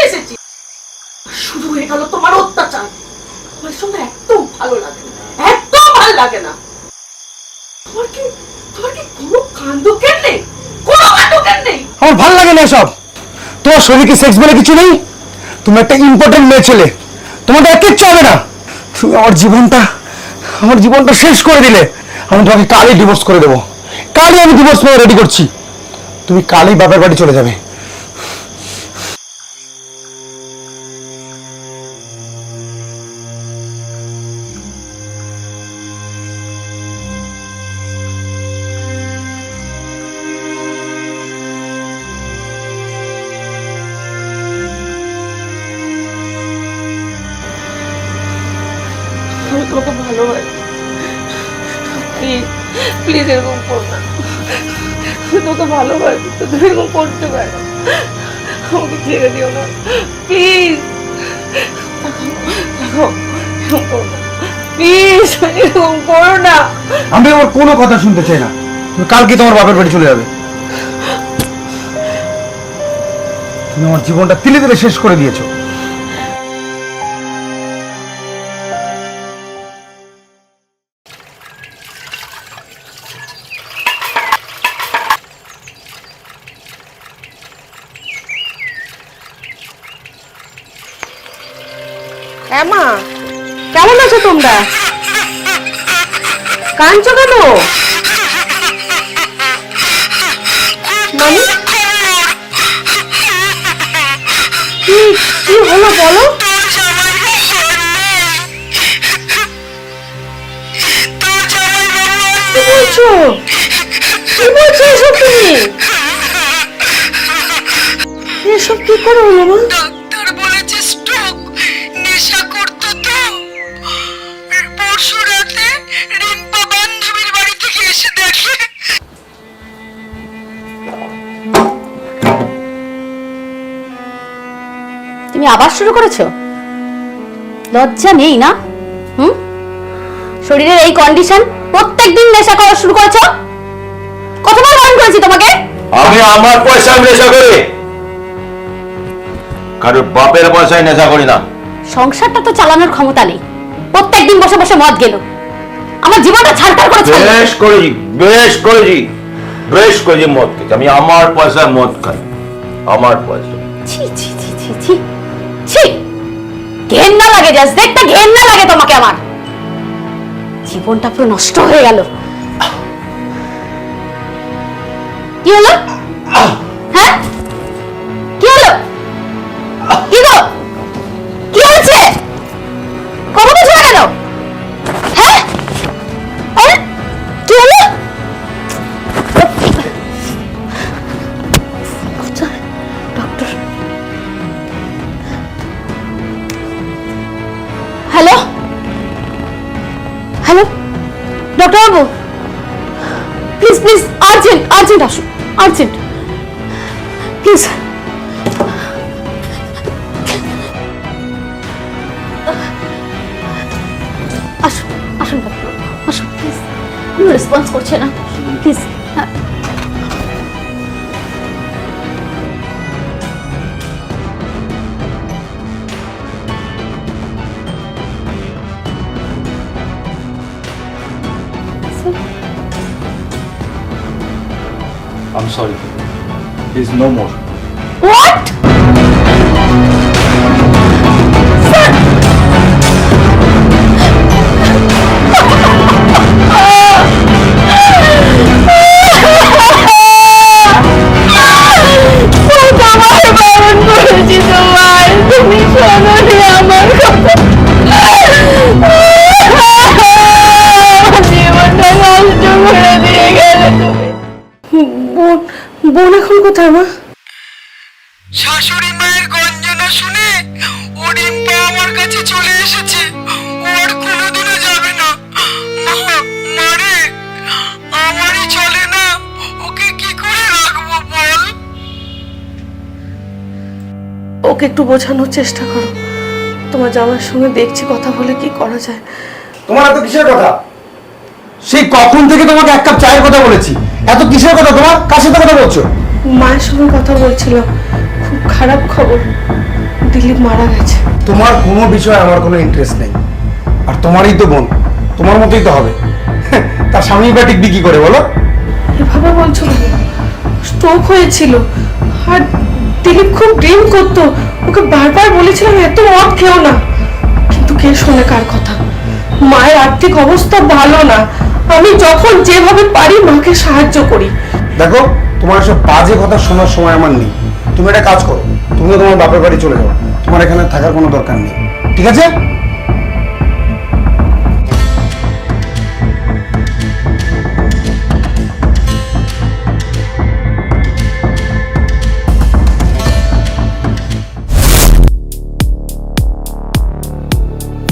এসেছি, শুরু হয়ে গেল তোমার অত্যাচার। আমার সঙ্গে একদম ভালো লাগে না, একদম ভালো লাগে না। তোমার কি কোনো কাণ্ডজ্ঞান নেই, কোনো কাণ্ডজ্ঞান নেই? আমার ভালো লাগে না সব। তোমার শরীরে সেক্স বলে কিছু নেই। তুমি একটা ইম্পর্টেন্ট মেয়ে ছেলে, তোমাদের আর কিচ্ছু হবে না। তুমি আমার জীবনটা শেষ করে দিলে। আমি তোমাকে কালই ডিভোর্স করে দেবো। কালই আমি ডিভোর্স পেপার রেডি করছি। তুমি কালই বাপের বাড়ি চলে যাবে। আমি তোমাকে ভালোবাসি, প্লিজ এরকম করো না। আমি তোকে ভালোবাসি, তো তুমি এরকম করতে পারো, আমাকে ছেড়ে দিও না প্লিজ। এরকম করো না প্লিজ, এরকম করো না। আমি আমার কোনো কথা শুনতে চাই না। তুমি কালকে তোমার বাপের বাড়ি চলে যাবে। তুমি আমার জীবনটা তিলে তিলে শেষ করে দিয়েছো। মা, কেমন আছো তোমরা? কাঁদছো কেন? মানে কি হলো বলো? কি বলছো এসব? তুমি এসব কি করে হলো মা? ডাক্তার বলেছে স্ট্রোক। নেশা করতো তো। পরশু রাতে রিম্পা বান্ধবীর বাড়ি থেকে এসে দেখে। তুমি আবার শুরু করেছো? লজ্জা নেই না? শরীরের এই কন্ডিশন, প্রত্যেকদিন নেশা করা শুরু করেছো। কতবার বারণ করেছি তোমাকে? আমি আমার পয়সায় নেশা করি, কারোর বাপের পয়সায় নেশা করি না। সংসারটা তো চালানোর ক্ষমতা নেই, প্রত্যেকদিন বসে বসে মদ গেল। আমার জীবনটা ছাড়খাড় করে ছাড়লো। বেশ করেছি মদ খেতে। আমি আমার পয়সায় মদ খাই, আমার পয়সা। ছি ছি ছি ছি ছি ছি, ঘেন্না লাগে, জাস্ট দেখতে ঘেন্না লাগে তোমাকে। আমার জীবনটা পুরো নষ্ট হয়ে গেল। কি হলো? হ্যাঁ, কি হলো? কি গো, কি হয়েছে? কথা বলছো না কেন? হ্যাঁ, আরে কি হলো? Doctor, hello hello, doctor Babu, please please, urgent urgent আসুন, আর্জেন্ট প্লিজ। আসুন আসুন ডক্টর, আসুন প্লিজ। কোনো রেসপন্স করছে না, please. I'm sorry. He's no more. What? বোন এখন কোথায় মা? শাশুড়ি মায়ের গঞ্জনা শুনে ও রিম্পা আমার কাছে চলে এসেছে। ও আর কোনোদিনও যাবে না। মারে, আমারই চলে না, ওকে কি করে রাখবো বল? ওকে একটু বোঝানোর চেষ্টা করো। তোমার জামার সঙ্গে দেখছি কথা বলে কি করা যায়। তোমার এত কিসের কথা? সেই কখন থেকে তোমাকে এক কাপ চায়ের কথা বলেছি। এত কিসের কথা তোমার? কার সাথে কথা বলছো? মায়ের সঙ্গে কথা বলছিলাম, খুব খারাপ খবর। দিলীপ মারা গেছে। তোমার কোনো বিষয়ে আমার কোনো ইন্টারেস্ট নেই। আর তোমারই তো বোন, তোমার মতোই তো হবে। তার স্বামী বা টিকবি কি করে বলো? এভাবে বলছো কেন? স্ট্রোক হয়েছিল, আর দিলীপ খুব ড্রিঙ্ক করতো। ওকে বারবার বলেছিলাম এত মদ খেও না, কিন্তু কে শোনে কার কথা? মায়ের আর্থিক অবস্থা ভালো না, আমি যখন যেভাবে পারি মাকে সাহায্য করি। দেখো, তোমার এসব বাজে কথা শোনার সময় আমার নেই। তুমি একটা কাজ করো, তুমিও তোমার বাপের বাড়ি চলে যাও। তোমার এখানে থাকার কোনো দরকার নেই, ঠিক আছে?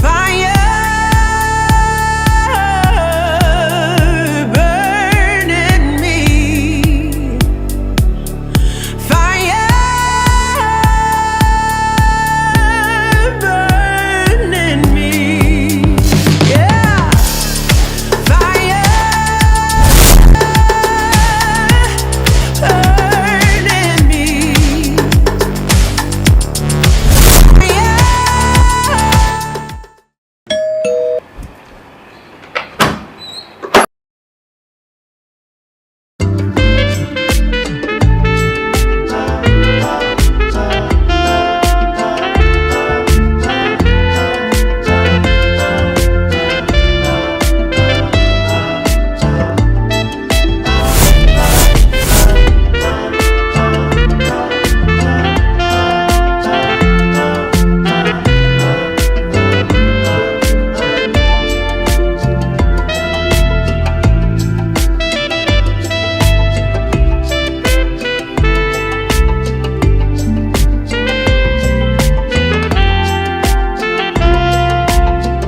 Fire burning me. Fire burning me. Yeah. Fire burning me.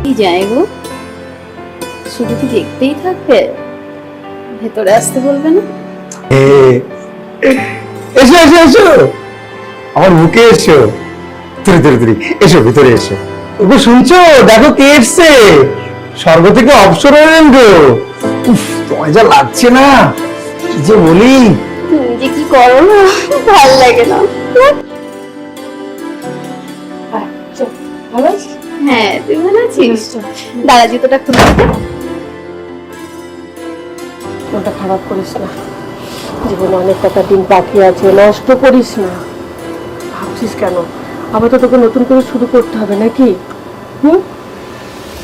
কি যায় গো, শুধু কি দেখতেই থাকবে? ভেতরে আসতে বলবে না? এসো এসো এসো, আমার বুকে এসো। ধরে ধরে ধরে এসো, ভিতরে এসো। ওগো শুনছো? দেখো কে এসছে, স্বর্গ থেকে অবসর হলেন গো। উফ, তোমায় যা লাগছে না, কি যে বলি। তুমি যে কি করো না, ভাল লাগে না। হ্যাঁ, তুই ভালো আছিস? দাদা জুতোটা খুলে দে। মনটা খারাপ করিস না, জীবনে অনেক কটা দিন বাকি আছে, নষ্ট করিস না। ভাবছিস কেন? আবার তো তোকে নতুন করে শুরু করতে হবে নাকি?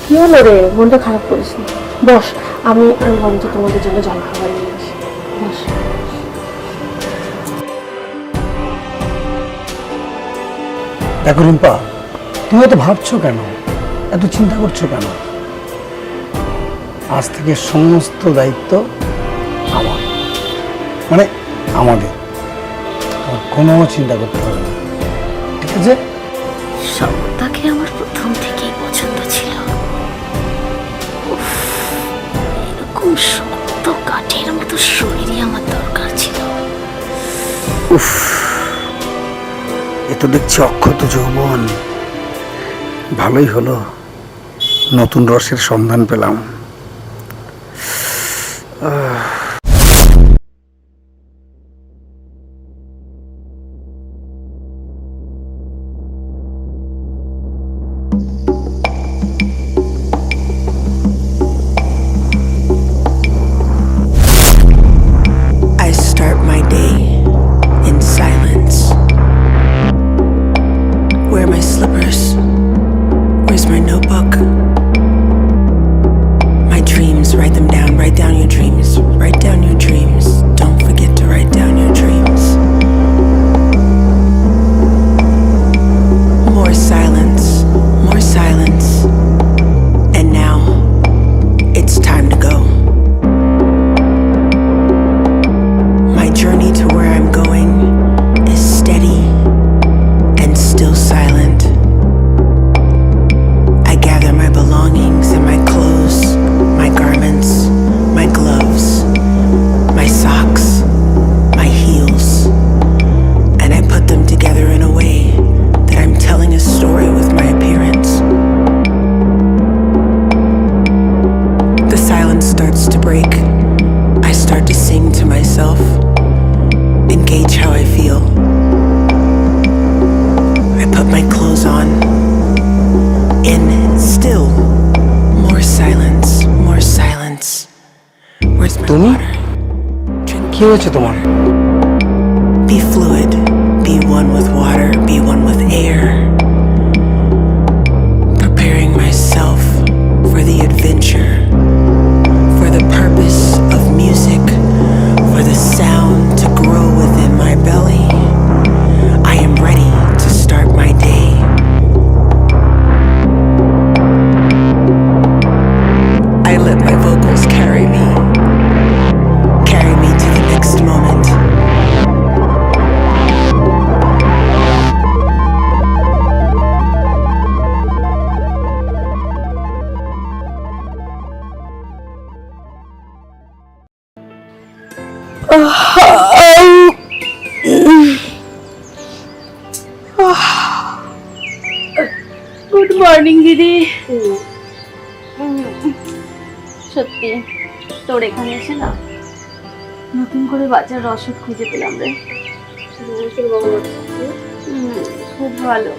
কি হলো রে? মনটা খারাপ করিস না, বস। আমি বন্ধু তোমাদের জন্য জল খাবার নিয়ে আসি, বস। দেখো রিম্পা, তুমি এত ভাবছো কেন, এত চিন্তা করছো কেন? আজ থেকে সমস্ত দায়িত্ব আমার, মানে আমাদের। আমার কোনো চিন্তা করতে হবে না, ঠিক আছে? শব্দটাকে আমার প্রথম থেকেই পছন্দ ছিল। উফ, এরকম শক্ত কাঠের মতো শরীরই আমার দরকার ছিল। উফ, এ তো দেখছি অক্ষত যৌবন। ভালোই হলো, নতুন রসের সন্ধান পেলাম। I start my day in silence. Where are my slippers? Where's my notebook? My dreams, write them down. Write down your dreams. Write down your dreams. Don't forget to write down your dreams. More silence. More silence. And now, it's time to go. My journey to where I'm going is steady and still silent. I gather my belongings and my clothes, my garments, my gloves, my socks, my heels, and I put them together in a way that I'm telling a story with my appearance. The silence starts to break. I start to sing to myself, engage how I feel. I put my clothes on. And still more silence, more silence. Where's my Tumi? water? Drink. কি হয়েছে তোমার? Be fluid. Be one with water. Be one with air. Preparing myself for the adventure, for the purpose of music, for the sound to grow within my belly. I am ready to start my day. I let my vocals carry me to the next moment. Good morning দিদি। সত্যি তোর এখানে এসে না নতুন করে বাচ্চার ওষুধ খুঁজে পেলাম রে। খুব ভালো।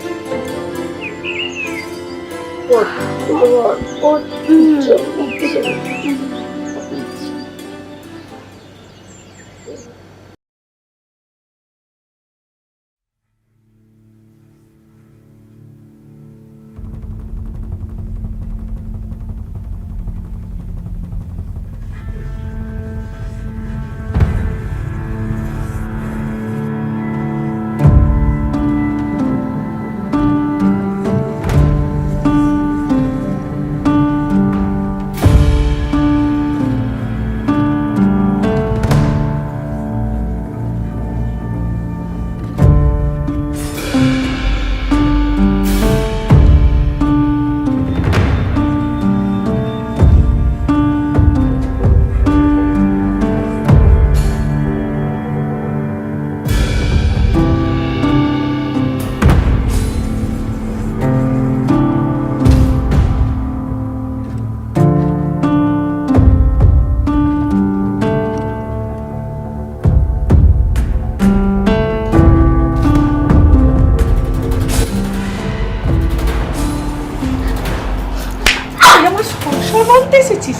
আমার সংসার বলতে এসেছিস?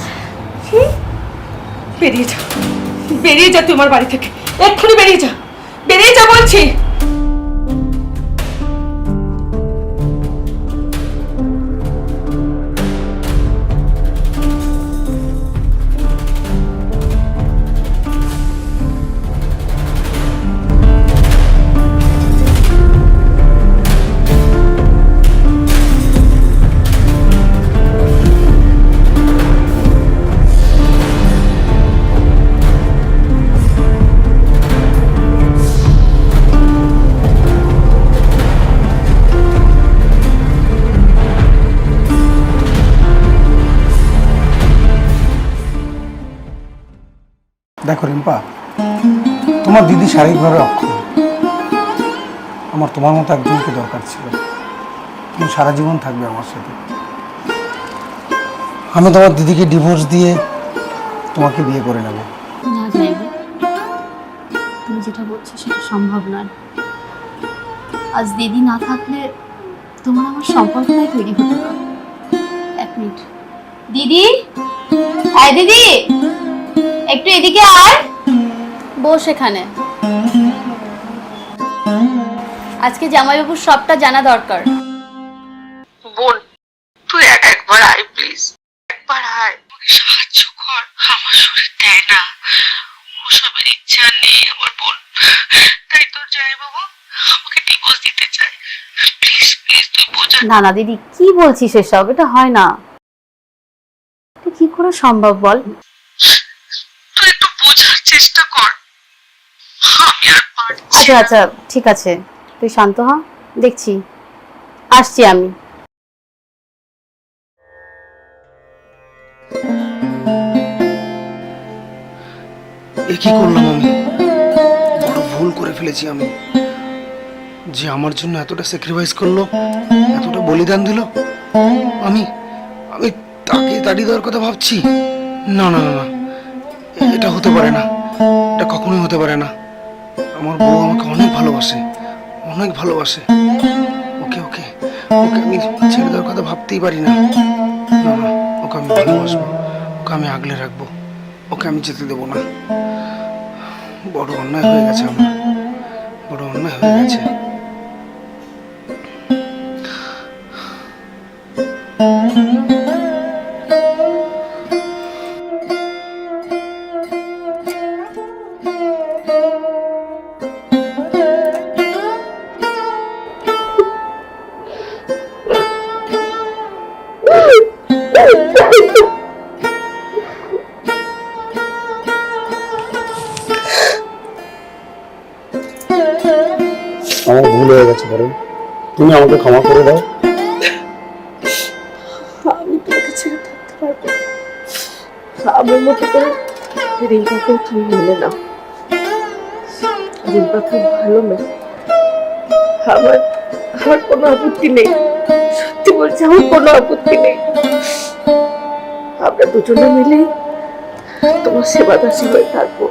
বেরিয়ে যা, বেরিয়ে যা তুই আমার বাড়ি থেকে, এক্ষুনি বেরিয়ে যা, বেরিয়ে যা বলছি। দেখো রিম্পা, তোমার দিদি শারীরিকভাবে অক্ষম। আমার তোমার মতো একজনকে দরকার ছিল, তুমি সারা জীবন থাকবে আমার সাথে। আমি তোমার দিদিকে ডিভোর্স দিয়ে তোমাকে বিয়ে করে নেব। না যাইব, তুমি যেটা বলছো সেটা সম্ভব নয়। আজ দিদি না থাকলে তোমার আমার সম্পর্কটাই তৈরি হতো না। এক মিনিট দিদি, আয় দিদি, একটু এদিকে আয়, বস এখানে। আজকে জামাইবাবুর সবটা জানা দরকার। বোন, তুই একবার আয় প্লিজ, একবার আয়, আমাকে সাহায্য কর। আমার শরীর দেয় না, ওসবের ইচ্ছা নেই আমার বোন, তাই তোর যাই বাবু আমাকে ডিভোর্স দিতে চায়। প্লিজ প্লিজ তুই বোঝা। না না দিদি, কি বলছিস এসব? এটা হয় না, এটা কি করে সম্ভব বল? তুই একটু বোঝার চেষ্টা কর, আমি আর পারছি। আচ্ছা আচ্ছা ঠিক আছে, তুই শান্ত হ, দেখছি, আসছি আমি। এ কি করলাম আমি? বড় ভুল করে ফেলেছি আমি, যে আমার জন্য এতটা স্যাক্রিফাইস করলো, এতটা বলিদান দিল। আমি আমি তাকে তাড়িয়ে দেওয়ার কথা ভাবছি। না না না না, এটা হতে পারে না, এটা কখনোই হতে পারে না। আমার বউ আমাকে অনেক ভালোবাসে, অনেক ভালোবাসে। ওকে ওকে ওকে ওকে আমি ছেড়ে দেওয়ার কথা ভাবতেই পারি না। না না, ওকে আমি ভালোবাসবো, ওকে আমি আগলে রাখবো, ওকে আমি যেতে দেবো না। বড় অন্যায় হয়ে গেছে আমার, বড় অন্যায় হয়ে গেছে। আমার ভুল হয়ে গেছে, বরং তুমি আমাকে ক্ষমা করে দাও। আমি তোমাকে ছেড়ে থাকতে পারবো না। আমার মতো করে রিম্পাকেও তুমি মেনে নাও। রিম্পা খুব ভালো মেয়ে। আমার আমার কোনো আপত্তি নেই, সত্যি বলছি, আমার কোনো আপত্তি নেই। আমরা দুজনে মিলে তোমার সেবাদাসী হয়ে থাকবো।